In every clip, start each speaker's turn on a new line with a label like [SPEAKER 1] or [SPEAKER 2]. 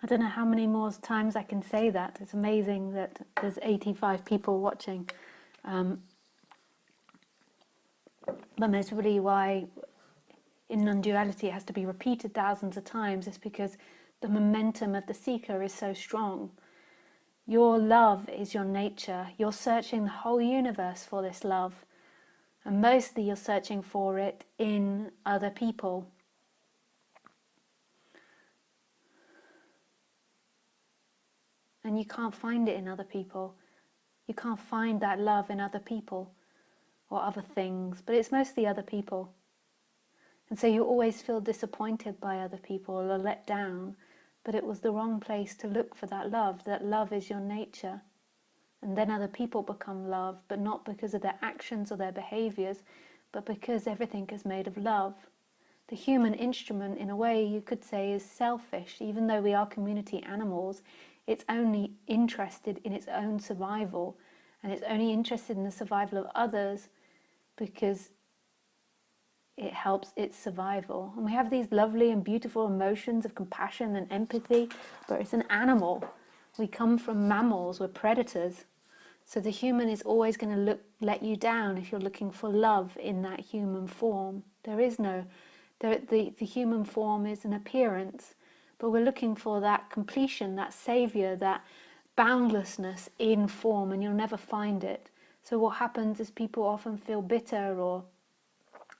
[SPEAKER 1] I don't know how many more times I can say that. It's amazing that there's 85 people watching. But that's really why in non-duality it has to be repeated thousands of times. It's because the momentum of the seeker is so strong. Your love is your nature. You're searching the whole universe for this love. And mostly you're searching for it in other people. And you can't find it in other people. You can't find that love in other people or other things, but it's mostly other people. And so you always feel disappointed by other people or let down, but it was the wrong place to look for that love. That love is your nature. And then other people become love, but not because of their actions or their behaviors, but because everything is made of love. The human instrument, in a way, you could say, is selfish. Even though we are community animals, it's only interested in its own survival, and it's only interested in the survival of others because it helps its survival. And we have these lovely and beautiful emotions of compassion and empathy, but it's an animal. We come from mammals, we're predators. So the human is always going to let you down if you're looking for love in that human form. There is no, the human form is an appearance, but we're looking for that completion, that savior, that boundlessness in form, and you'll never find it. So what happens is people often feel bitter or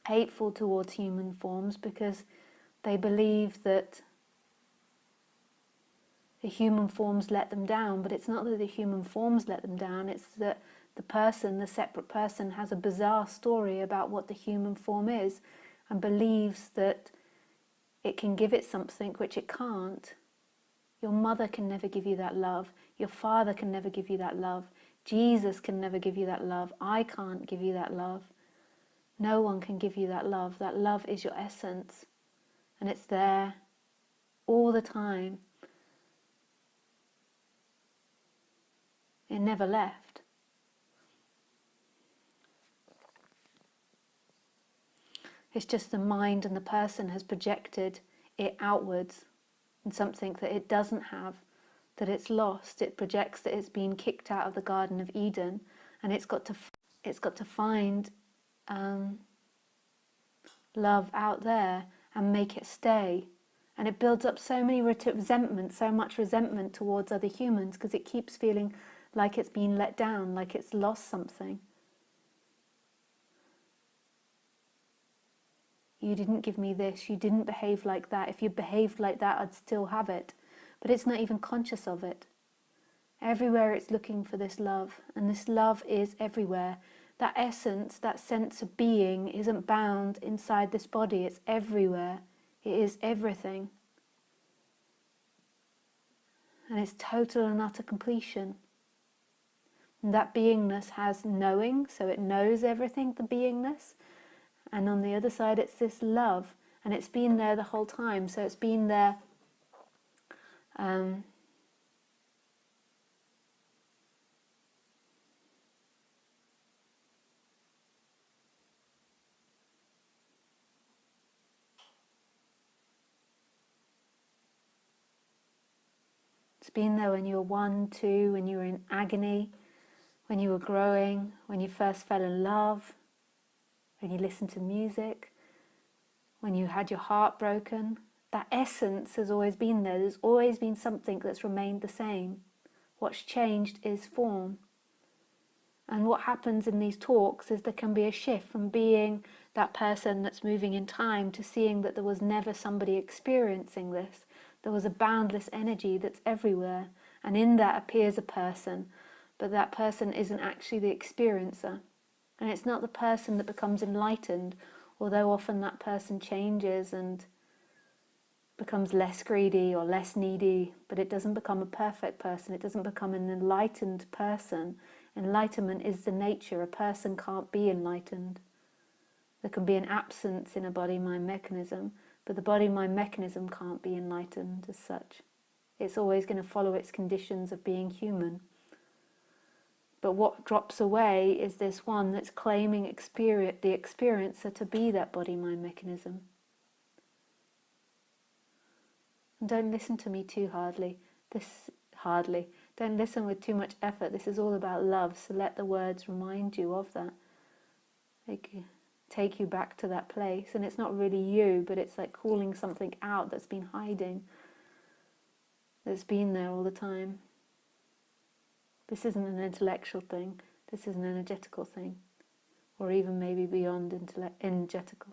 [SPEAKER 1] hateful towards human forms because they believe that the human forms let them down. But it's not that the human forms let them down, it's that the person, the separate person, has a bizarre story about what the human form is and believes that it can give it something which it can't. Your mother can never give you that love. Your father can never give you that love. Jesus can never give you that love. I can't give you that love. No one can give you that love. That love is your essence. And it's there all the time. It never left. It's just the mind and the person has projected it outwards in something that it doesn't have, that it's lost. It projects that it's been kicked out of the Garden of Eden, and it's got to find love out there and make it stay. And it builds up so many resentment, so much resentment towards other humans because it keeps feeling like it's been let down, like it's lost something. You didn't give me this, you didn't behave like that. If you behaved like that, I'd still have it. But it's not even conscious of it. Everywhere it's looking for this love, and this love is everywhere. That essence, that sense of being isn't bound inside this body, it's everywhere. It is everything. And it's total and utter completion. And that beingness has knowing, so it knows everything, the beingness. And on the other side, it's this love, and it's been there the whole time. So it's been there. It's been there when you were 1, 2, when you were in agony, when you were growing, when you first fell in love, when you listened to music, when you had your heart broken. That essence has always been there. There's always been something that's remained the same. What's changed is form. And what happens in these talks is there can be a shift from being that person that's moving in time to seeing that there was never somebody experiencing this. There was a boundless energy that's everywhere, and in that appears a person, but that person isn't actually the experiencer. And it's not the person that becomes enlightened, although often that person changes and becomes less greedy or less needy, but it doesn't become a perfect person. It doesn't become an enlightened person. Enlightenment is the nature. A person can't be enlightened. There can be an absence in a body-mind mechanism, but the body-mind mechanism can't be enlightened as such. It's always going to follow its conditions of being human. But what drops away is this one that's claiming the experiencer to be that body-mind mechanism. And don't listen to me too hardly. Hardly. Don't listen with too much effort. This is all about love, so let the words remind you of that. Take you back to that place. And it's not really you, but it's like calling something out that's been hiding, that's been there all the time. This isn't an intellectual thing. This is an energetical thing. Or even maybe beyond energetical.